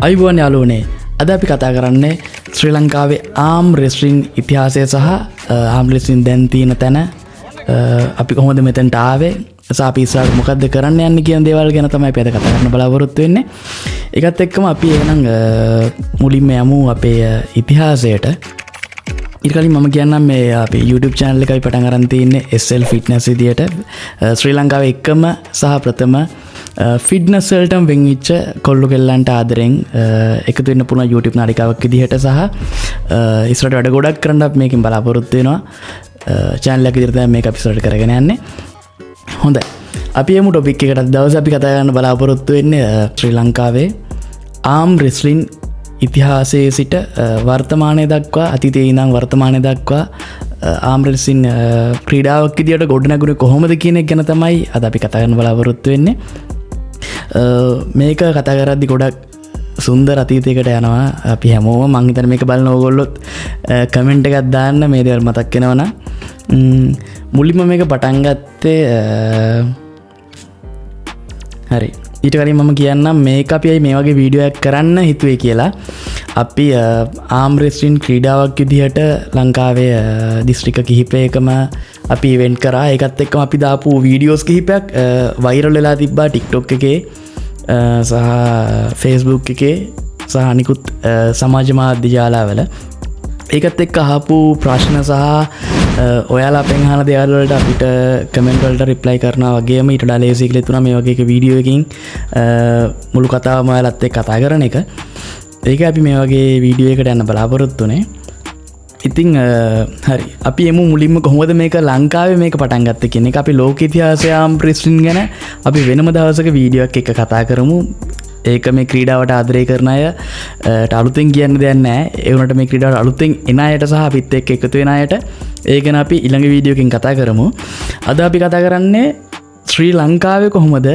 අයිබෝන් යාලුවනේ අද අපි කතා කරන්නේ ශ්‍රී ලංකාවේ ආම් රෙස්ලින් ඉතිහාසය සහ ආම් රෙස්ලින් දැන් තියෙන තැන අපි කොහොමද මෙතනට ආවේ සහ අපි ඉස්සරහට මොකද්ද කරන්න යන්නේ කියන දේවල් ගැන තමයි අපි අද කතා කරන්න බලාපොරොත්තු වෙන්නේ. ඒකත් එක්කම අපි එහෙනම් මුලින්ම යමු අපේ ඉතිහාසයට. ඊට කලින් මම කියන්නම් මේ අපේ YouTube channel එක අපි පටන් අරන් තියෙන්නේ SL Fitness විදියට ශ්‍රී ලංකාවේ එකම සහ ප්‍රථම ෆිට්නස් වලට වෙන්විච්ච කොල්ලු කෙල්ලන්ට ආදරෙන් එකතු වෙන්න පුළුවන් YouTube නාලිකාවක් විදිහට සහ ඉස්සරහට වැඩ ගොඩක් කරන්න අපි මේකෙන් බලාපොරොත්තු වෙනවා. channel එක විදිහට තමයි මේක අපි ඉස්සරහට කරගෙන යන්නේ. හොඳයි. අපි යමු ටොපික් එකට. දවස් අපි කතා කරන්න බලාපොරොත්තු වෙන්නේ ශ්‍රී ලංකාවේ ආම් රෙස්ලින් ඉතිහාසයේ සිට වර්තමානය දක්වා අතීතයේ ඉඳන් වර්තමානය දක්වා ආම් රෙස්ලින් ක්‍රීඩාවක් විදියට ගොඩනැගුණේ කොහොමද කියන එක ගැන තමයි අද අපි කතා කරන්න බලාපොරොත්තු වෙන්නේ. මේක කතා කරද්දි ගොඩක් සුන්දර අතීතයකට යනවා. අපි හැමෝම මං හිතන්නේ මේක බලන ඕගොල්ලොත් කමෙන්ට් එකක් දාන්න මේ දේවල් මතක් වෙනවනම්. මුලින්ම මේක පටන් ගත්තේ හරි ඊට කලින් මම කියන්නම් මේක අපි මේ වගේ වීඩියෝ එකක් කරන්න හිතුවේ කියලා. අපි ආම් රෙස්ලින් ක්‍රීඩාවක් විදිහට ලංකාවේ දිස්ත්‍රික්ක කිහිපයකම අපි ඉවෙන්ට් කරා. ඒකත් එක්කම අපි දාපු වීඩියෝස් කිහිපයක් වෛරල් වෙලා තිබ්බා TikTok එකේ සහ Facebook එකේ සහ අනිකුත් සමාජ මාධ්‍ය ජාලාවල. ඒකත් එක්ක අහපු ප්‍රශ්න සහ ඔයාලා අපෙන් අහන දේවල් වලට අපිට කමෙන්ට් වලට රිප්ලයි කරනවා වගේම ඊට වඩා ලේසි කියලා තුනා මේ වගේ එක වීඩියෝ එකකින් මුළු කතාවම ඔයාලත් එක්ක කතා කරන එක. ඒක අපි මේ වගේ වීඩියෝ එකකට යන්න බලාපොරොත්තු වෙන්නේ. ඉතින් හරි අපි එමු මුලින්ම කොහොමද මේක ලංකාවේ මේක පටන් ගත්තේ කියන එක. අපි ලෝක ඉතිහාසය ආම් රෙස්ලින් ගැන අපි වෙනම දවසක වීඩියෝ එකක් කතා කරමු. ඒක මේ ක්‍රීඩාවට ආදරය කරන අයට අලුතෙන් කියන්න දෙයක් නැහැ. ඒ වුණාට මේ ක්‍රීඩාවට අලුතෙන් එන අයට සහ අපිත් එක්ක එකතු වෙන අයට ඒ ගැන අපි ඊළඟ වීඩියෝ එකකින් කතා කරමු. අද අපි කතා කරන්නේ ශ්‍රී ලංකාවේ කොහොමද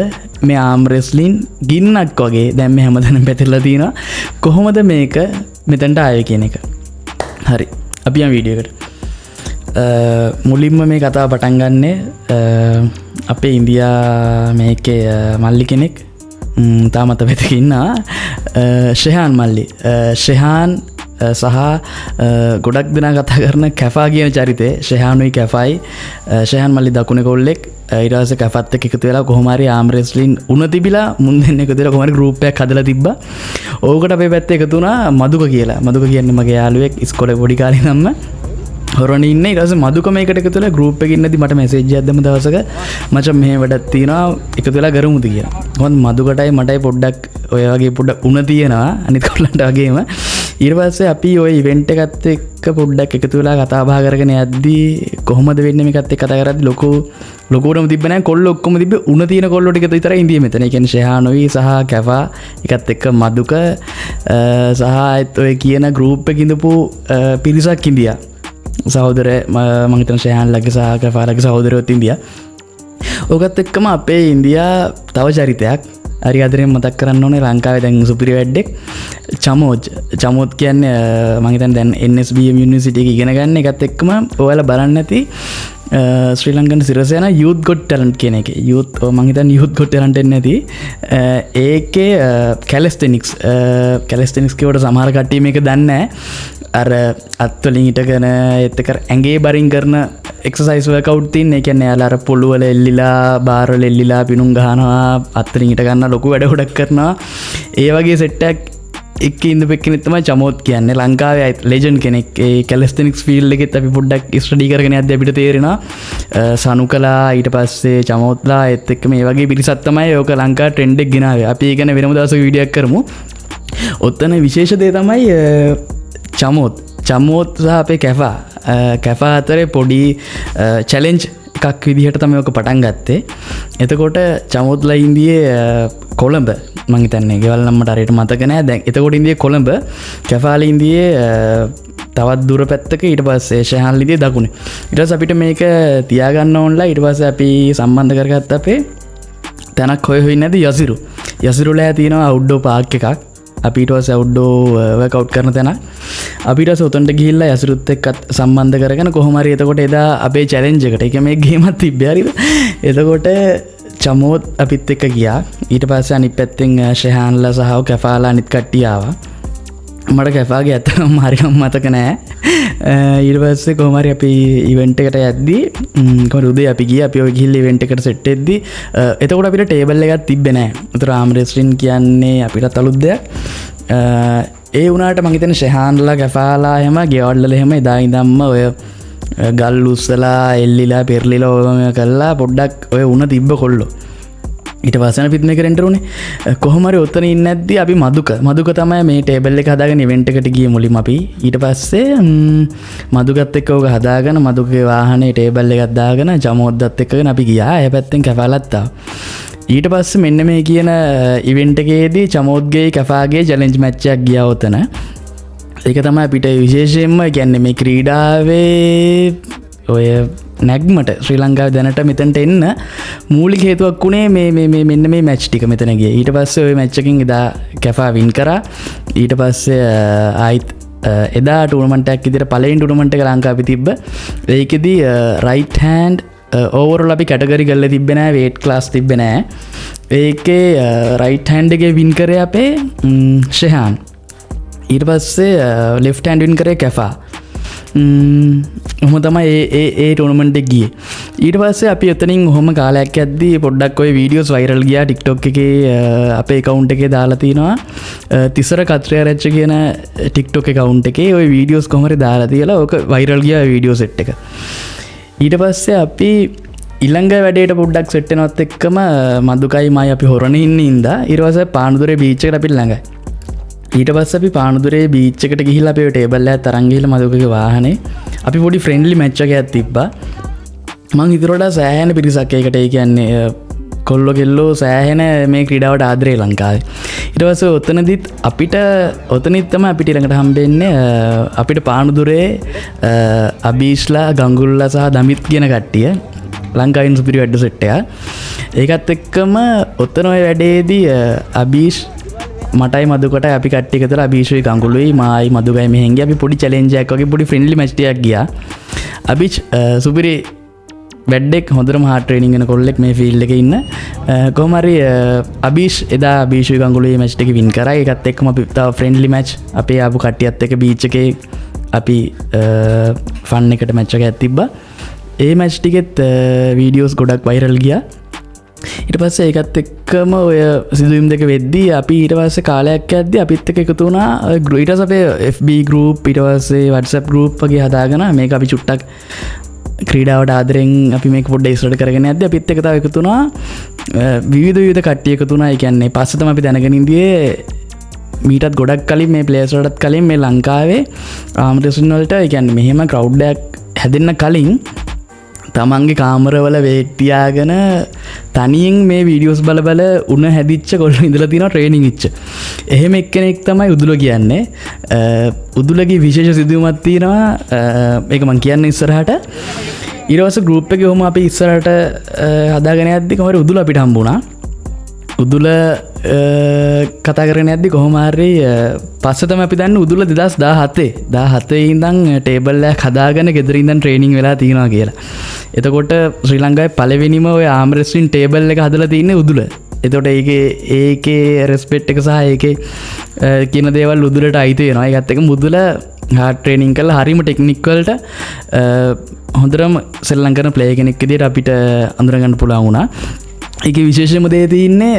මේ ආම් රෙස්ලින් ගින්නක් වගේ දැන් මේ හැමදැනම පැතිරලා තියෙනවා. කොහොමද මේක මෙතනට ආවේ කියන එක. හරි අපි යමු වීඩියෝ එකට. මුලින්ම මේ කතාව පටන් ගන්නේ අපේ ඉන්දියා මේකේ මල්ලි කෙනෙක් තාමත් අපිට ඉන්නවා ශෙහාන් මල්ලි. ශෙහාන් සහ ගොඩක් දෙනා කතා කරන කැෆා කියන චරිතේ ශෙහානුයි කැෆයි. ශෙහාන් මල්ලි දකුණේ කොල්ලෙක්. ඊට පස්සේ කැෆත් එක්ක එකතු වෙලා කොහොම හරි ආම් රෙස්ලින් උන තිබිලා මුන් දෙන්න එකතු වෙලා කොහොම හරි ගෲප් එකක් හදලා තිබ්බා. ඕකට අපේ පැත්තේ එකතු වුණා මදුක කියලා. මදුක කියන්නේ මගේ යාළුවෙක් ඉස්කෝලේ පොඩි කාලේ ඉඳන්ම හොරණේ ඉන්නේ. ඊට පස්සේ මදුක මේකට එකතු වෙලා ගෲප් එකේ ඉන්නදී මට මෙසේජ් එකක් දැම්ම දවසක මචං මෙහෙම වැඩක් තියෙනවා එකතු වෙලා කරමුද කියලා. මොකද මදුකටයි මටයි පොඩ්ඩක් ඔය වගේ පොඩ්ඩක් උණ තියෙනවා අනිත් කොල්ලන්ට වගේම. ඊට පස්සේ අපි ওই ඉවෙන්ට් එකත් එක්ක පොඩ්ඩක් එකතු වෙලා කතා බහ කරගෙන යද්දී කොහොමද වෙන්නේ මේකත් එක්ක කතා කරද්දී ලොකුවටම තිබ්බ නැහැ. කොල්ල ඔක්කොම තිබ්බේ උණ තියෙන කොල්ලෝ ටික විතරයි ඉඳියේ මෙතන. ඒ කියන්නේ ශෙහානොයි සහ කැෆා එකත් එක්ක මදුක සහ ඔය කියන ගෲප් එකේ ඉඳපු පිරිසක් ඉඳියා. සහෝදර මම හිතන ශෙහාන්ලගේ සහ කැෆාලගේ සහෝදරයොත් ඉන්දියා. ඕකත් එක්කම අපේ ඉන්දියා තව චරිතයක් හරි ආදරෙන් මතක් කරන්න ඕනේ ලංකාවේ දැන් සුපිරි වැඩෙක් චමෝත් කියන්නේ මම හිතන්නේ දැන් NSBM යුනිවර්සිටි එකේ ඉගෙන ගන්න. එකත් එක්කම ඔයාලා බලන්න ඇති ශ්‍රී ලංකන් සිරසයන youth got talent කියන එක. youth මම හිතන්නේ youth got talent එන්නේ නැති. ඒකේ calisthenics කියවට සමහර කට්ටිය මේක දන්නේ නැහැ. අර අත්වලින් හිටගෙන ඒත් එක ඇඟේ බරින් කරන එක්සර්සයිස් වර්කවුට් තියෙන. ඒ කියන්නේ යාලා අර පොළු වල එල්ලිලා බාර් වල එල්ලිලා පිනුම් ගහනවා අත්වලින් හිට ගන්න ලොකු වැඩ ගොඩක් කරනවා. ඒ වගේ සෙට් එකක් එක්ක ඉඳපු කෙනෙක් තමයි චමෝත් කියන්නේ. ලංකාවේ ලෙජන්ඩ් කෙනෙක්. ඒ කැලිස්තෙනික්ස් ෆීල්ඩ් එකෙත් අපි පොඩ්ඩක් ස්ටඩි කරගෙන යද්දී අපිට තේරෙනවා සනුකලා ඊට පස්සේ චමෝත්ලා ඒත් එක්ක මේ වගේ පිරිසක් තමයි ඕක ලංකාවේ ට්‍රෙන්ඩ් එක ගෙනාවේ. අපි ඒ ගැන වෙනම දවසක වීඩියෝ එකක් කරමු. ඔතන විශේෂ දේ තමයි චමෝත් සහ අපේ කැෆා අතරේ පොඩි චැලෙන්ජ් එකක් විදිහට තමයි ඔක පටන් ගත්තේ. එතකොට චමෝත්ලා ඉන්දියේ කොළඹ මං හිතන්නේ ගෙවල් නම් මට හරියට මතක නෑ. දැන් එතකොට ඉන්දියේ කොළඹ කැෆාල ඉන්දියේ තවත් දුර පැත්තක. ඊට පස්සේ ශෙහාන් ඉන්දියේ දකුණේ. ඊට පස්සේ අපිට මේක තියාගන්න ඕනලා ඊට පස්සේ අපි සම්බන්ධ කරගත්ත අපේ තැනක් හොය නැද යසිරුලා තියෙනවා අවුට්ඩෝ පාර්ක් එකක්. අපි ඊට පස්සේ අවුට්ඩෝ වර්කවුට් කරන තැන අපිට උතන්ට ගිහිල්ලා යසිරුත් එක්කත් සම්බන්ධ කරගෙන කොහොම හරි එතකොට එදා අපේ චැලෙන්ජ් එකට ඒක මේ ගේමක් තිබ්බේ හරිද. එතකොට චමෝත් අපිත් එක්ක ගියා. ඊට පස්සේ අනිත් පැත්තෙන් ශෙහාන්ලා සහ කැෆාලා අනිත් කට්ටිය ආවා. මට කැෆාගේ ඇත්තටම හරියම මතක නෑ. ඊට පස්සේ කොහොම හරි අපි ඉවෙන්ට් එකට යද්දී කොහොමද උදේ අපි ගියා. අපි ඔය ගිහිල්ලා ඉවෙන්ට් එකට සෙට් වෙද්දී එතකොට අපිට ටේබල් එකක් තිබ්බේ නෑ. උතර ආම් රෙස්ටොරන්ට් කියන්නේ අපිට අලුත් දෙයක්. ඒ වුණාට මං හිතන්නේ ශෙහාන්ලා කැෆාලා එහෙම ගෙවල් වල එහෙම එදා ඉඳන්ම ඔය ගල් උස්සලා එල්ලිලා පෙරලිලා ඔයම කළා පොඩ්ඩක් ඔය උණ තිබ්බ කොල්ලෝ. ඊට පස්සේ අපිත් මේක රෙන්ට් උනේ. කොහොම හරි ඔතන ඉන්නේ නැද්දි අපි මදුක තමයි මේ ටේබල් එක හදාගෙන ඉවෙන්ට් එකට ගියේ මුලින්ම අපි. ඊට පස්සේ මදුකත් එක්ක ඔක හදාගෙන මදුකගේ වාහනේ ටේබල් එකක් දාගෙන ජමෝද්දත් එක්කගෙන අපි ගියා. ඒ පැත්තෙන් කැෆාලත් ආවා. ඊට පස්සේ මෙන්න මේ කියන ඉවෙන්ට් එකේදී චමෝද්ගේ කැෆාගේ චැලෙන්ජ් මැච් එකක් ගියා ඔතන. ඒක තමයි අපිට විශේෂයෙන්ම කියන්නේ මේ ක්‍රීඩාවේ ඔය නැග්මට ශ්‍රී ලංකාවේ දැනට මෙතනට එන්න මූලික හේතුවක් උනේ මේ මෙන්න මේ මැච් ටික මෙතන ගියේ. ඊට පස්සේ ওই මැච් එකකින් එදා කැෆා වින් කරා. ඊට පස්සේ ආයිත් එදා ටූර්නමන්ට් එකක් විදිහට පළවෙනි ටූර්නමන්ට් එක ලංකාවේ තිබ්බ. ඒකෙදි රයිට් හෑන්ඩ් ඕවරෝල් අපි කැටගරි කරලා තිබ්බේ නෑ, වේට් ක්ලාස් තිබ්බේ නෑ. ඒකේ රයිට් හෑන්ඩ් එකේ වින් කරේ අපේ ශෙහාන්. ඊට පස්සේ ලෙෆ්ට් හෑන්ඩ් වින් කරේ කැෆා. ඔහොම තමයි ඒ ටෝර්නමන්ට් එක ගියේ. ඊට පස්සේ අපි එතනින් ඔහොම කාලයක් යද්දී පොඩ්ඩක් ඔය වීඩියෝස් වයිරල් ගියා TikTok එකේ. අපේ account එකේ දාලා තිනවා තිසර කත්රියාරච්ච කියන TikTok account එකේ ওই වීඩියෝස් කොහොම හරි දාලා තියලා ඕක වයිරල් ගියා වීඩියෝ සෙට් එක. ඊට පස්සේ අපි ඊළඟ වැඩේට පොඩ්ඩක් සෙට් වෙනවත් එක්කම මදුකයි මයි අපි හොරනේ ඉන්න ඉඳා ඊට පස්සේ පානුදුරේ බීච් එකට අපි ළඟයි. ඊට පස්සේ අපි පානුදුරේ බීච් එකට ගිහිල්ලා අපි ටේබල් එකක් තරන් ගිහිල්ලා මදුකගේ වාහනේ අපි පොඩි ෆ්‍රෙන්ඩ්ලි මැච් එකක් තිබ්බා. මං හිතුවට වඩා සෑහෙන පිරිසක් ඒකට ඒ කියන්නේ කොල්ලෝ කෙල්ලෝ සෑහෙන මේ ක්‍රීඩාවට ආදරේ ලංකාවේ. ඊට පස්සේ ඔතනිත් තමයි අපිට ඊළඟට හම්බෙන්නේ අපිට පානුදුරේ අබීෂ්ලා ගංගුල්ලා සහ දමිත් කියන කට්ටිය ලංකාවෙන් සුපිරි වැඩ සෙට් එකක්. ඒකත් එක්කම ඔතන ඔය වැඩේදී අබීෂ් මටයි මදුකටයි අපි කට්ටිය එකතර අබීෂුයි ගංගුලුයි මායි මදුගයි මෙහෙන් ගියා. අපි පොඩි චැලෙන්ජ් එකක් වගේ පොඩි ෆ්‍රෙන්ඩ්ලි මැච් එකක් ගියා. අබීෂ් සුපිරි වැඩෙක් හොඳටම හාඩ් ට්‍රේනින් කරන කොල්ලෙක් මේ ෆීල්ඩ් එකේ ඉන්න. කොහොම හරි අබීෂ් එදා අබීෂුයි ගංගුලුයි මැච් එක වින් කරා. ඒකත් එක්කම අපි තව ෆ්‍රෙන්ඩ්ලි මැච් අපේ ආපු කට්ටියත් එක්ක බීච් එකේ අපි ෆන් එකට මැච් එකක් තිබ්බා. ඒ මැච් ටිකෙත් වීඩියෝස් ගොඩක් වයිරල් ගියා. ඊට පස්සේ ඒකත් එක්කම ඔය සිදුවීම් දෙක වෙද්දී අපි ඊට පස්සේ කාලයක් යද්දී අපිත් එක්ක එකතු වුණා. ඊට පස්සේ අපේ FB group ඊට පස්සේ WhatsApp group වගේ හදාගෙන මේක අපි චුට්ටක් ක්‍රීඩාවට ආදරෙන් අපි මේක පොඩ්ඩක් ඉස්සරහට කරගෙන යද්දී අපිත් එක්ක තව එකතු වුණා. විවිධ කට්ටිය එකතු වුණා. ඒ කියන්නේ පස්සේ තමයි අපි දැනගෙන ඉඳියේ මීටත් ගොඩක් කලින් මේ ප්ලේස් වලටත් කලින් මේ ලංකාවේ ආම් රෙස්ටොරන්ට් වලට ඒ කියන්නේ මෙහෙම ක්‍රවුඩ් එකක් හැදෙන්න කලින් තමන්ගේ කාමරවල වේට් තියාගෙන තනියෙන් මේ වීඩියෝස් බල උණ හැදිච්ච කොල්ලෝ ඉඳලා තියෙනවා ට්‍රේනින් ඉච්ච. එහෙම එක්කෙනෙක් තමයි උදුල කියන්නේ. උදුලගේ විශේෂ සිදුවීමක් තියෙනවා. ඒක මම කියන්නේ ඉස්සරහට. ඊට පස්සේ ගෲප් එකේ ඔහොම අපි ඉස්සරහට හදාගෙන යද්දි කොහොමද උදුල අපිට හම්බුණා. උදුල කතා කරගෙන යද්දි කොහොම හරි පස්සේ තමයි අපි දන්නේ උදුල 2017 ඉඳන් ටේබල් එකක් හදාගෙන ගෙදර ඉඳන් ට්‍රේනින් වෙලා තියෙනවා කියලා. එතකොට ශ්‍රී ලංකාවේ පළවෙනිම ඔය ආම් රෙස්ලින් ටේබල් එක හදලා තින්නේ උදුල. එතකොට ඒකේ රෙස්පෙක්ට් එක සහ ඒකේ කියන දේවල් උදුලට අයිති වෙනවා. ඒකත් එක්ක උදුල හાર્ඩ් ට්‍රේනින් කරලා හරීම ටෙක්නික් වලට හොඳටම ශ්‍රී ලංකන ප්ලේයර් කෙනෙක් විදිහට අපිට අඳුර ගන්න පුළුවන් වුණා. ඒක විශේෂම දේ තියන්නේ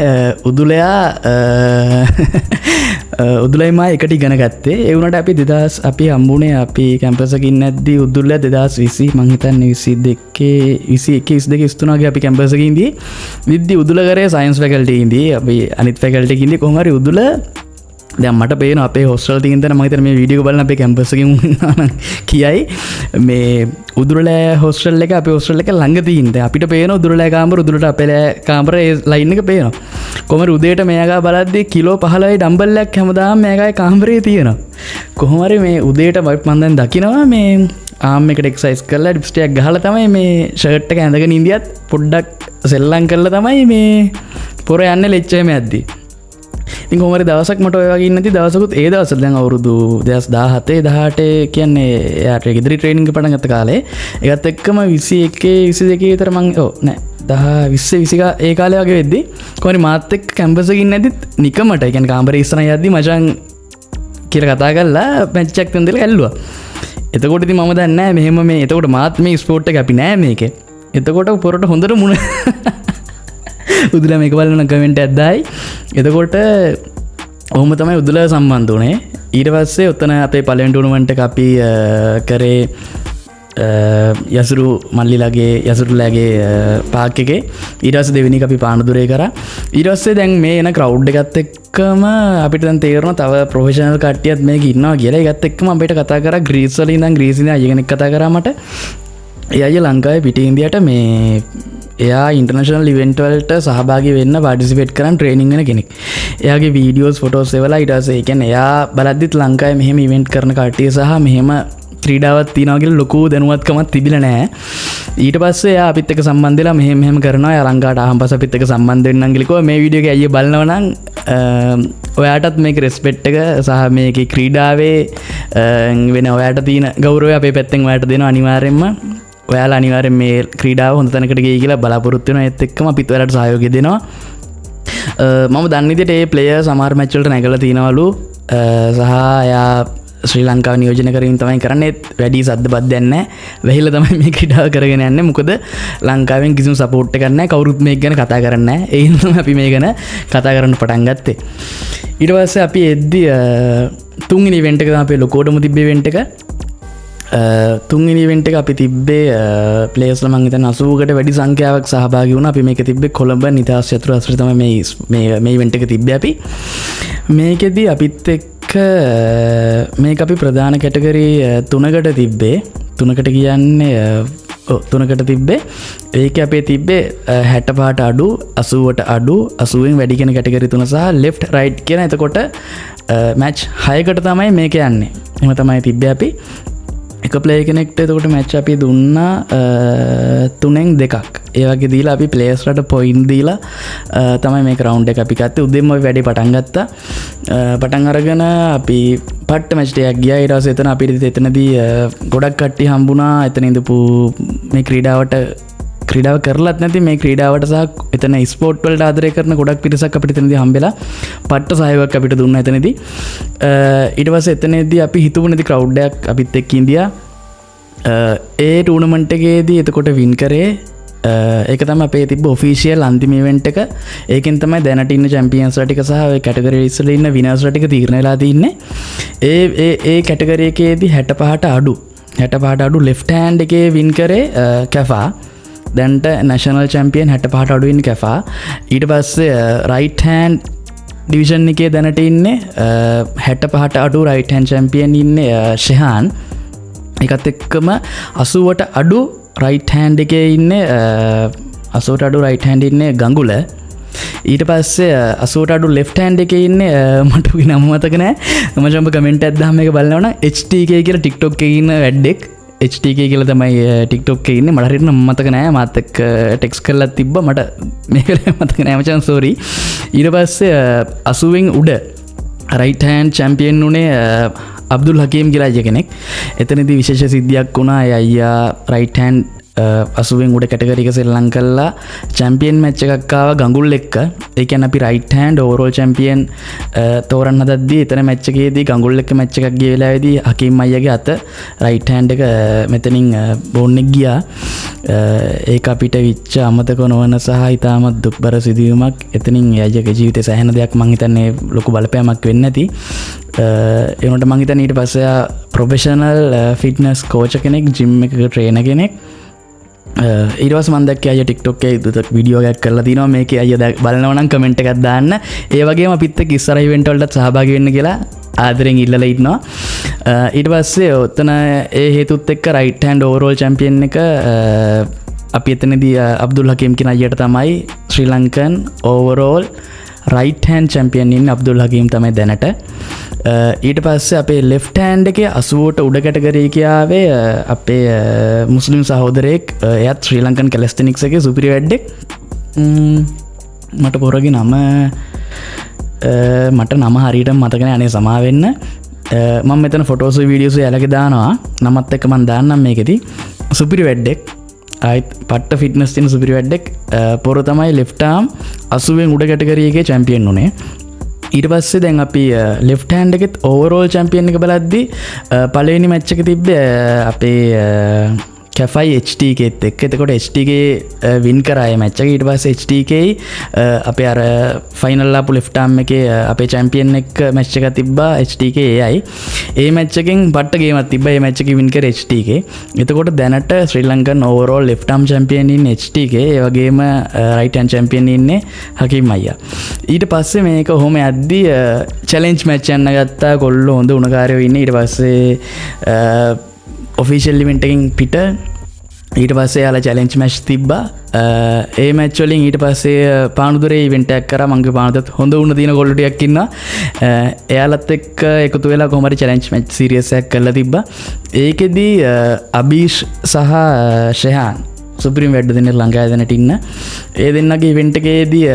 උදුලයි මා එකට ඉගෙන ගත්තේ. ඒ වුණාට අපි 2000 අපි හම්බුනේ අපි කැම්පස් එකේ ඉන්න ඇද්දි උදුල 2020 මං හිතන්නේ 21 23 වගේ අපි කැම්පස් එකේ ඉඳී විද්‍ය උදුල කරේ සයන්ස් ෆැකල්ටි ඉඳී අපි අනිත් ෆැකල්ටි එකේ ඉඳී කොහොම හරි උදුල දැන් මට පේනවා අපේ හොස්ටල් තියෙන තැන මම හිතන්නේ මේ වීඩියෝ එක බලන අපේ කැම්පස් එකේ නම් කියයි මේ උදුරලෑ හොස්ටල් එක අපේ හොස්ටල් එක ළඟ තියෙන. දැන් අපිට පේනවා උදුරලෑ කාමර උදුරට අපේ කාමරේ ලයින් එක පේනවා. කොහමද උදේට මෙයාගා බලද්දී කිලෝ 15යි ඩම්බල් එකක් හැමදාම මෙයාගේ කාමරේ තියෙනවා. කොහොම හරි මේ උදේට මම දැන් දකිනවා මේ ආම් එකට එක්සයිස් කරලා ලිප්ස්ටික් එකක් ගහලා තමයි මේ ෂර්ට් එක ඇඳගෙන ඉඳියත් පොඩ්ඩක් සෙල්ලම් කරලා තමයි මේ පොර යන්නේ ලෙච්චෙම යද්දී. ඉතින් කොහොම හරි දවසක් මට ඔය වගේ ඉන්න නැති දවසකුත් ඒ දවස්වල දැන් අවුරුදු 2017 18 කියන්නේ එයාට ගෙදර ට්‍රේනින්గ్ එක පටන් ගත්ත කාලේ ඒකත් එක්කම 21 22 විතර මං නෑ විසික ඒ කාලය වගේ වෙද්දි කොනි මාතෙක් කැම්පසකින් ඇතිත් නිකමට එකැන කාම්බර ඉස්සන යද්දි මචන් කියල කතා කරලා පැච්චක් තන්දල ඇල්ලවා එතකොටති මම දන්න මෙහෙම මේ එතකොට මාත් මේ ස්පෝට්ට අපි නෑ මේක එතකොට පොරට හොඳට මුණ උදල මේක බලන කමෙන්ට ඇද්දායි එතකොට ඔහොම තමයි උදල සම්බන්ධ වනේ ඊට පස්සේ ඔත්තන අපේ පලෙන්ටුනුවන්ට අපි කරේ යසුරු මල්ලිලගේ යසුරුලගේ පාක්කගේ ඊටස දෙවිනි අපි පානදුරේ කර ඊටස්සේ දැන් මේ එන ක්‍රව් එකත් එක්කම අපිට තේරන තව ප්‍රොෆෙෂනල් කටියත් මේ ඉන්නවා කියලා ගත් එක්ම අපිට කතා කර ග්‍රීස්වල ඉඳන් ග්‍රීසින අයගෙනෙක් කතා කරමට එය ලංකාවේ පිට ඉන්දියට මේ එයා ඉන්ටර්නශනල් ඉවෙන්ටවල්ට සහභාගි වෙන්න පාඩිසිපේට් කරන් ට්‍රේනිංගන කෙනෙක් එයාගේ වීඩියෝස් ෆොටෝස් එවලා ඉටස එකැන එයා බලද්දිත් ලංකායි මෙහෙම ඉවෙන්ට් කරන කටිය සහ මෙහෙම ක්‍රීඩාවත් තිනවගල ලොකු දැනුවත්කමත් තිබිල නෑ ඊට පස්සේ අපිත්තක සම්බන්ධලා මෙහෙම කරනවා අරංගට අහම්පස පිත්තක සම්බන්ධයෙන් අංගලිකව මේ විඩියෝ එක අය බලන්නවනං ඔයාටත් මේක රෙස්පෙට්ක සහ මේක ක්‍රීඩාවේ වෙන ඔයාට තියන ගෞරව අපේ පැත්තෙන් වායට දෙන අනිවාරෙන්ම ඔයාලා අනිවාරෙන් මේ ක්‍රීඩාව හොඳ තැනකට ගේ කියලා බලාපොරොත්තු වෙන ඒත් එක්කම අපිත් ඔයාලට සහයෝගය දෙනවා මම දන්න විදිහට ඒ ප්ලේයර් සමහර මැච් වලට නැගලා තිනවලු සහ එයා ශ්‍රී ලංකාව නියෝජනය කරමින් තමයි කරන්නේ වැඩි සද්ද බද්ද නැහැ වැහිලා තමයි මේ ක්‍රීඩාව කරගෙන යන්නේ මොකද ලංකාවෙන් කිසිම සපෝට් එකක් නැහැ කවුරුත් මේක ගැන කතා කරන්නේ නැහැ ඒ හින්දා අපි මේ ගැන කතා කරන්න පටන් ගත්තේ ඊට පස්සේ අපි එද්දි තුන්වෙනි ඉවෙන්ට් එක තමයි අපේ ලොකෝටම තිබ්බ ඉවෙන්ට් එක තුන්වෙනි ඉවෙන්ට් එක අපි තිබ්බේ ප්ලේයර්ස්ලා මං හිතන්නේ 80කට වැඩි සංඛ්‍යාවක් සහභාගී වුණා අපි මේක තිබ්බේ කොළඹ නිදාස් චතුරස්‍රය තමයි මේ ඉවෙන්ට් එක තිබ්බේ අපි මේකෙදි අපිත් එක්ක මේක අපි ප්‍රධාන කැටගරි තුනකට තිබ්බේ තුනකට කියන්නේ තුනකට තිබ්බේ ඒක අපේ තිබ්බේ 65ට අඩු 80ට අඩු 80න් වැඩි කියන කැටගරි තුන සහ ලෙෆ්ට් රයිට් කියන එතකොට මැච් 6කට තමයි මේක යන්නේ එහෙම තමයි තිබ්බේ අපි එක ප්ලේ කෙනෙක්ට එතකොට මැච් අපි දුන්නා 3න් 2ක් ඒ වගේ දීලා අපි ප්ලේයර්ස්ලට පොයින්ට් දීලා තමයි මේ රවුන්ඩ් එක අපි ගත්තේ උදේම ওই වැඩේ පටන් ගත්තා පටන් අරගෙන අපි පට්ට මැච් එකක් ගියා ඊට පස්සේ එතන අපිට එතනදී ගොඩක් කට්ටිය හම්බුණා එතන ඉඳපු මේ ක්‍රීඩාව කරලත් නැති මේ ක්‍රීඩාවට සහ එතන ස්පෝර්ට් වලට ආදරය කරන ගොඩක් පිරිසක් අපිට එතනදී හම්බෙලා පට්ට සහයෝගයක් අපිට දුන්නා එතනදී ඊට පස්සේ එතනදී අපි හිතුව නැති ක්‍රවුඩ් එකක් අපිත් එක්ක ඉන්දියා ඒ ටූර්නමන්ට් එකේදී එතකොට වින් කරේ ඒක තමයි අපේ තිබ්බ ඔෆිෂියල් අන්තිම ඉවෙන්ට් එක ඒකෙන් තමයි දැනට ඉන්න චැම්පියන්ස්ලා ටික සහ ඔය කැටගරිස් වල ඉන්න විනර්ස්ලා ටික තීරණය වෙලා තින්නේ ඒ කැටගරි එකේදී 65ට අඩු ලෙෆ්ට් හෑන්ඩ් එකේ වින් කරේ කැෆා දැන්ට නැශනල් චැම්පියන් 65ට අඩුවෙන් කැෆා ඊට පස්සේ රයිට් හෑන්ඩ් ඩිවිෂන් එකේ දැනට ඉන්නේ 65ට අඩු රයිට් හෑන්ඩ් චැම්පියන් ඉන්නේ ෂෙහාන් එකත් එක්කම 80ට අඩු රයිට් හෑන්ඩ් එකේ ඉන්නේ 80ට අඩු රයිට් හෑන්ඩ් ඉන්නේ ගඟුල ඊට පස්සේ 80ට අඩු ලෙෆ්ට් හෑන්ඩ් එකේ ඉන්නේ මට උගේ නම මතක නැහැ මම ජම්ප කමෙන්ට් එකක් දාන්න මේක බලනවා නම් HTK කියලා TikTok එකේ ඉන්න වැඩෙක් HTK කියලා තමයි TikTok එකේ ඉන්නේ මට හරියට නම මතක නැහැ මාත් එක්ක ටෙක්ස්ට් කරලා තිබ්බා මට මේක මතක නැහැ මචං සෝරි ඊට පස්සේ 80න් උඩ රයිට් හෑන්ඩ් චැම්පියන් උනේ අබ්දුල් හකීම් කියලා අය කෙනෙක් එතනදී විශේෂ සිද්ධියක් වුණා අයියා රයිට් හෑන්ඩ් 80න් උඩ කැටගරි එක සෙල්ලම් කළා චැම්පියන් මැච් එකක් ආවා ගඟුල් එක්ක ඒ කියන්නේ අපි රයිට් හෑන්ඩ් ඕවරෝල් චැම්පියන් තෝරන්න හදද්දී එතන මැච් එකේදී ගඟුල් එක්ක මැච් එකක් ගිය වෙලාවේදී හකීම් අයියාගේ අත රයිට් හෑන්ඩ් එක මෙතනින් බෝන් එක ගියා ඒක අපිට විච්ච අමතක නොවන සහ ඉතාමත් දුක්බර සිදුවීමක් එතනින් අයියාගේ ජීවිතේ සෑහෙන දෙයක් මං හිතන්නේ ලොකු බලපෑමක් වෙන්නේ නැති ඒනට මං හිතන්නේ ඊට පස්සේ ප්‍රොෆෙෂනල් ෆිට්නස් කෝච් කෙනෙක් ජිම් එකක ට්‍රේනර් කෙනෙක් ඊටවස් මන්දක් අය ටික්ටොක් එකේ වීඩියෝ එකක් කරලා තිනවා මේකේ අය බලනවා නම් කමෙන්ට් එකක් දාන්න ඒ වගේම අපිත් එක්ක ඉස්සර ඉවෙන්ට් වලට සහභාගී වෙන්න කියලා ආදරෙන් ඉල්ලලා ඉන්නවා ඊට පස්සේ ඔතන ඒ හේතුත් එක්ක රයිට් හෑන්ඩ් ඕවරෝල් චැම්පියන් එක අපි එතනදී අබ්දුල් හකීම් කියන අයියට තමයි Sri Lankan overall right hand champion ඉන්නේ අබ්දුල් හකීම් තමයි දැනට ඊට පස්සේ අපේ ලෙෆ්ට් හෑන්ඩ් එකේ 80ට උඩ කැටගරි එකේ ආවේ අපේ මුස්ලිම් සහෝදරයෙක් එයාත් ශ්‍රී ලංකන් කැලස්තෙනික්ස් එකේ සුපිරි වැඩෙක් මට පොරගේ නම මට නම හරියට මතක නෑ අනේ සමා වෙන්න මම මෙතන ෆොටෝස් වීඩියෝස් යාලගේ දානවා නමත් එක්ක මම දාන්නම් මේකෙදි සුපිරි වැඩෙක් ආයිත් පට්ට ෆිට්නස් තින සුපිරි වැඩ්ඩෙක් පොර තමයි ලෙෆ්ටාම් 80 උඩ කැටගරියගේ චැම්පියන් වුණේ. ඊට පස්සේ දැන් අපි ලෙෆ්ට් හෑන්ඩ් එකෙත් ඕවරෝල් චැම්පියන් එක බලද්දි පළවෙනි මැච් එක තිබ්බේ අපේ කැෆයි HTKත් එක්ක. එතකොට HTK වින් කරාය මැච් එක. ඊට පස්සේ HTK අපේ අර ෆයිනල් ආපු ලෙෆ්ට් ආම් එකේ අපේ චැම්පියන් එක්ක මැච් එකක් තිබ්බා HTK AI. ඒ මැච් එකෙන් පට්ට ගේමක් තිබ්බා. ඒ මැච් එක වින් කරේ HTK. එතකොට දැනට ශ්‍රී ලංකන් ඕවරෝල් ලෙෆ්ට් ආම් චැම්පියන් ඉන්නේ HTK. ඒ වගේම රයිට් හෑන්ඩ් චැම්පියන් ඉන්නේ හකීම් අයියා. ඊට පස්සේ මේක ඔහොම යද්දි චැලෙන්ජ් මැච් යන්න ගත්තා. කොල්ලෝ හොඳ උණකාරයෝ ඉන්නේ. ඊට පස්සේ ඔෆිෂියල් ඉවෙන්ට් එකකින් පිට ඊට පස්සේ යාලා චැලෙන්ජ් මැච් තිබ්බා. ඒ මැච් වලින් ඊට පස්සේ පානුදුරේ ඉවෙන්ට් එකක් කරා. මංගේ පානුදත් හොඳ වුණ තියෙන කොල්ලෝ ටිකක් ඉන්නවා. එයාලත් එක්ක එකතු වෙලා කොහොම හරි චැලෙන්ජ් මැච් සීරීස් එකක් කරලා තිබ්බා. ඒකෙදි අබීෂ් සහ ෂෙහාන් සුප්‍රීම වැඩ දෙන්නේ ලංකාවේ දැනට ඉන්න. ඒ දෙන්නගේ ඉවෙන්ට් එකේදී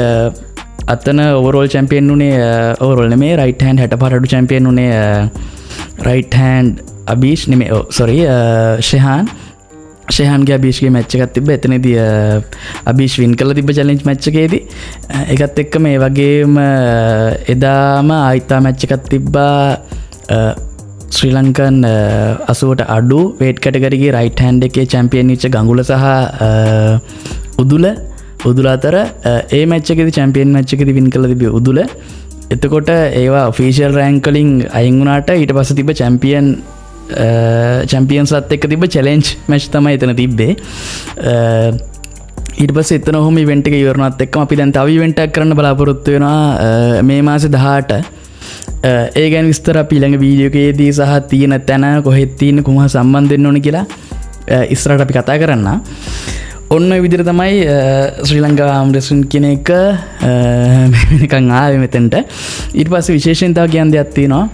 අතන ඕවරෝල් චැම්පියන් උනේ ඕවරෝල් නෙමෙයි රයිට් හෑන්ඩ් 65 අඩු චැම්පියන් උනේ රයිට් හෑන්ඩ් අබීෂ් නෙමෙයි සෝරි ෂෙහාන්ගේ අබීෂ්ගේ මැච් එකක් තිබ්බා. එතනදී අබීෂ් වින් කරලා තිබ්බ චැලෙන්ජ් මැච් එකේදී. ඒකත් එක්ක මේ වගේම එදාම ආයිතා මැච් එකක් තිබ්බා. ශ්‍රී ලංකන් 80ට අඩු වේට් කැටගරියේ රයිට් හෑන්ඩ් එකේ චැම්පියන් වෙච්ච ගඟුල සහ උදුල අතර ඒ මැච් එකේදී චැම්පියන් මැච් එකේදී වින් කරලා තිබ්බේ උදුල. එතකොට ඒවා ඔෆිෂියල් රෑන්ක් වලින් අයින් වුණාට ඊට පස්සේ තිබ්බ චැම්පියන්ස්ලත් එක්ක තිබ්බ චැලෙන්ජ් මැච් තමයි එතන තිබ්බේ. ඊට පස්සේ එතන ඔහොම ඉවෙන්ට් එක ඉවරනත් එක්කම අපි දැන් තව ඉවෙන්ට් එකක් කරන්න බලාපොරොත්තු වෙනවා මේ මාසේ 18. ඒ ගැන විස්තර අපි ඊළඟ වීඩියෝ එකේදී සහ තියෙන තැන කොහෙද තියෙන්නේ කොහොම සම්බන්ධ වෙන්න ඕන කියලා ඉස්සරහට අපි කතා කරන්න. ඔන්න ඔය විදිහට තමයි ශ්‍රී ලංකා ආම් රෙස්ලින් කියන එක නිකන් ආවේ මෙතෙන්ට. ඊට පස්සේ විශේෂයෙන් තව කියන්න දෙයක් තියෙනවා.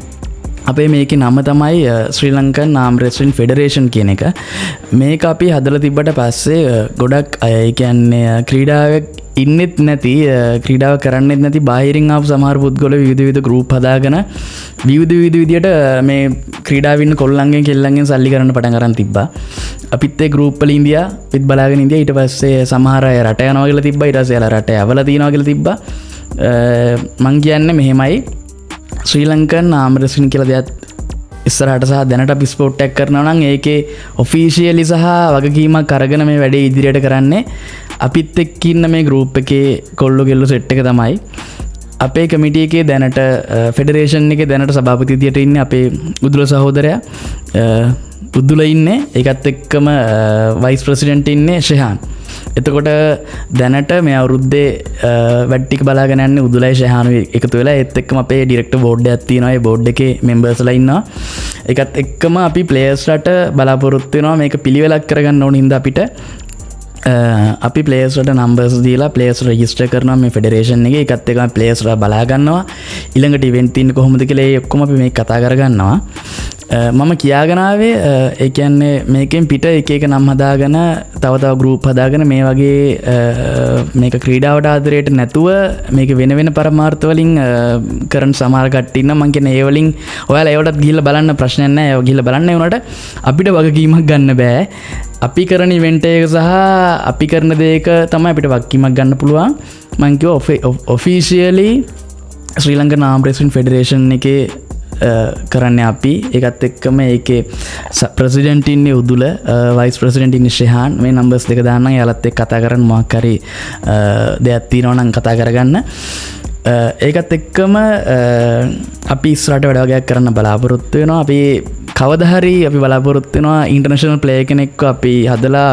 අපේ මේකේ නම තමයි ශ්‍රී ලංකන් ආම් රෙස්ලින් ෆෙඩරේෂන් කියන එක. මේක අපි හදලා තිබ්බට පස්සේ ගොඩක් අය කියන්නේ ක්‍රීඩාවක් ඉන්නෙත් නැති ක්‍රීඩාව කරන්නෙත් නැති බාහිරින් ආපු සමහර පුද්ගලයෝ විවිධ ගෲප් හදාගෙන විවිධ විදියට මේ ක්‍රීඩාවෙ ඉන්න කොල්ලන්ගෙන් කෙල්ලන්ගෙන් සල්ලි කරන්න පටන් ගන්න තිබ්බා. අපිත් ඒ ගෲප් වල ඉන්දියා පිට බලාගෙන ඉන්දියා. ඊට පස්සේ සමහර අය රට යනවා කියලා තිබ්බා. ඊට පස්සේ යාලා රට යවලා තියනවා කියලා තිබ්බා. මං කියන්නේ මෙහෙමයි ශ්‍රී ලංකන් ආම් රෙස්ලින් කියලා දෙයක් ඉස්සරහට සහ දැනට අපි ස්පෝර්ට් එකක් කරනවා නම් ඒකේ ඔෆිෂියලි සහ වගකීමක් අරගෙන මේ වැඩේ ඉදිරියට කරන්නේ අපිත් එක්ක ඉන්න මේ ගෲප් එකේ කොල්ලෝ ගෙල්ලෝ සෙට් එක තමයි. අපේ කමිටි එකේ දැනට ෆෙඩරේෂන් එකේ දැනට සභාපති විදියට ඉන්නේ අපේ උදුල සහෝදරයා. උදුල ඉන්නේ. ඒකත් එක්කම වයිස් ප්‍රෙසිඩන්ට් ඉන්නේ ෂෙහාන්. එතකොට දැනට මේ අවුරුද්දේ වැඩ ටික බලාගෙන යන්නේ උදුලයි ෂෙහානුයි එකතු වෙලා. ඒත් එක්කම අපේ ඩිරෙක්ටර් බෝඩ් එකක් තියෙනවා. ඒ බෝඩ් එකේ මෙම්බර්ස්ලා ඉන්නවා. ඒකත් එක්කම අපි ප්ලේයර්ස්ලාට බලාපොරොත්තු වෙනවා මේක පිළිවෙලක් කරගන්න ඕන හින්දා අපිට අපි ප්ලේයර්ස්ලාට නම්බර්ස් දීලා ප්ලේයර්ස් රෙජිස්ටර් කරනවා මේ ෆෙඩරේෂන් එකේ. ඒකත් එක්කම ප්ලේයර්ස්ලා බලා ගන්නවා. ඊළඟට ඉවෙන්ට් තියෙන්නේ කොහොමද කියලා ඒ ඔක්කොම අපි මේක කතා කරගන්නවා. මම කියාගෙන ආවේ ඒ කියන්නේ මේකෙන් පිට එක එක නම් හදාගෙන තව ගෲප් හදාගෙන මේ වගේ මේක ක්‍රීඩාවට ආදරයට නැතුව මේක වෙන වෙන පරමාර්ථ වලින් කරන සමහර කට්ටිය ඉන්නවා. මං කියන්නේ ඒ වලින් ඔයාලා ඒවටත් ගිහිල්ලා බලන්න ප්‍රශ්නයක් නැහැ. ඒව ගිහිල්ලා බලන්න වුණාට අපිට වගකීමක් ගන්න බෑ. අපි කරන ඉවෙන්ට් එක සහ අපි කරන දේක තමයි අපිට වගකීමක් ගන්න පුළුවන්. මං කිව්වා ඔෆිෂියලි ශ්‍රී ලංකන් ආම් රෙස්ලින් ෆෙඩරේෂන් එකේ කරන්න අපි. ඒකත් එක්කම ඒකේ ප්‍රෙසිඩන්ට් ඉන්නේ උදුල, වයිස් ප්‍රෙසිඩන්ට් ඉන්නේ ෂෙහාන්. මේ නම්බර්ස් දෙක දාන්නම්. එයාලත් එක්ක කතා කරන්න මොකක් හරි දෙයක් තියෙනවා නම් කතා කරගන්න. ඒකත් එක්කම අපි ඉස්සරහට වැඩ වගේක් කරන්න බලාපොරොත්තු වෙනවා. අපි කවදා හරි අපි බලාපොරොත්තු වෙනවා ඉන්ටර්නැෂනල් ප්ලේයර් කෙනෙක්ව අපි හදලා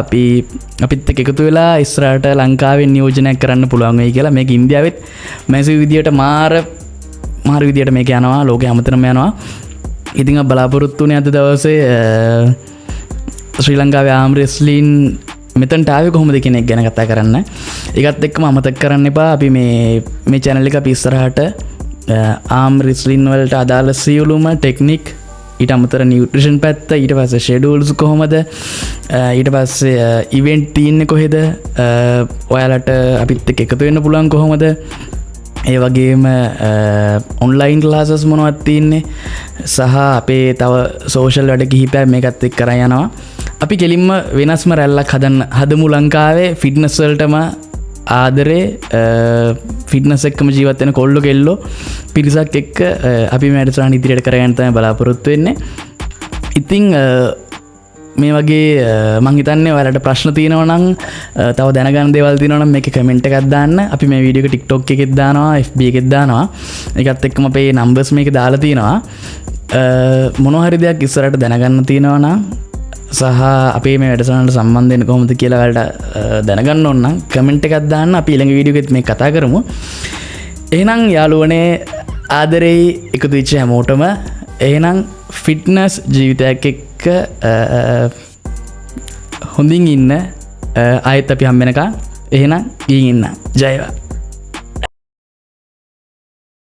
අපිත් එක්ක එකතු වෙලා ඉස්සරහට ලංකාවෙන් නියෝජනයක් කරන්න පුළුවන් වෙයි කියලා. මේක ඉන්දියාවෙත් මැසිව් විදියට මාර විදියට මේක යනවා. ලෝකෙ හැමතැනම යනවා. ඉතින් අපි බලාපොරොත්තු වෙන්නේ අද දවසේ ශ්‍රී ලංකාවේ ආම් රෙස්ලින් මෙතනට ආවේ කොහොමද කියන එක ගැන කතා කරන්න. ඒකත් එක්කම අමතක කරන්න එපා අපි මේ channel එක අපි ඉස්සරහට ආම් රෙස්ලින් වලට අදාළ සියලුම ටෙක්නික් ඊට අමතර නියුට්‍රිෂන් පැත්ත, ඊට පස්සේ ෂෙඩියුල්ස් කොහොමද, ඊට පස්සේ ඉවෙන්ට් තියෙන්නේ කොහෙද, ඔයාලට අපිත් එක්ක එකතු වෙන්න පුළුවන් කොහොමද, ඒ වගේම ඔන්ලයින් ක්ලාසස් මොනවද තියෙන්නේ සහ අපේ තව සෝෂල් වැඩ කිහිපයක් මේකත් එක්ක කරන් යනවා. අපි කෙලින්ම වෙනස්ම රැල්ලක් හදමු ලංකාවේ ෆිට්නස්වල්ටම ආදරේ ෆිට්නස් එක්කම ජීවත්වෙන කොල්ලො කෙල්ලෝ පිරිසක් එක්ක අපි මැටසාන ඉදිරියට කරගන්තම බලාපොරොත්තු වෙන්නේ. ඉතිං මේ වගේ මංහිතන්නේ වලට ප්‍රශ්න තියෙනවනං තව දැනගන් දෙවල් තිනවනම් මේ කමෙන්ට් එකක් දාන්න. අපි මේ වීඩියෝ ටික්ටොක් එකෙත් දානවා FB එකෙත් දානවා. එකත් එක්කම අපේ නම්බර්ස් මේක දාලා තියෙනවා. මොනහරි දෙයක් ඉස්සරට දැනගන්න තියෙනවනම් සහ අපේ මේ වැඩසටහනට සම්බන්ධ වෙන්න කොහොමද කියලා ඔයාලට දැනගන්න ඕන නම් කමෙන්ට් එකක් දාන්න. අපි ඊළඟ වීඩියෝ එකෙත් මේ කතා කරමු. එහෙනම් යාළුවනේ ආදරෙයි එකතු වෙච්ච හැමෝටම එහෙනම් ෆිට්නස් ජීවිතයක් එක්ක හොඳින් ඉන්න ආයෙත් අපි හම්බ වෙනකන් එහෙනම් ගිහින් ඉන්න. ජය වේවා.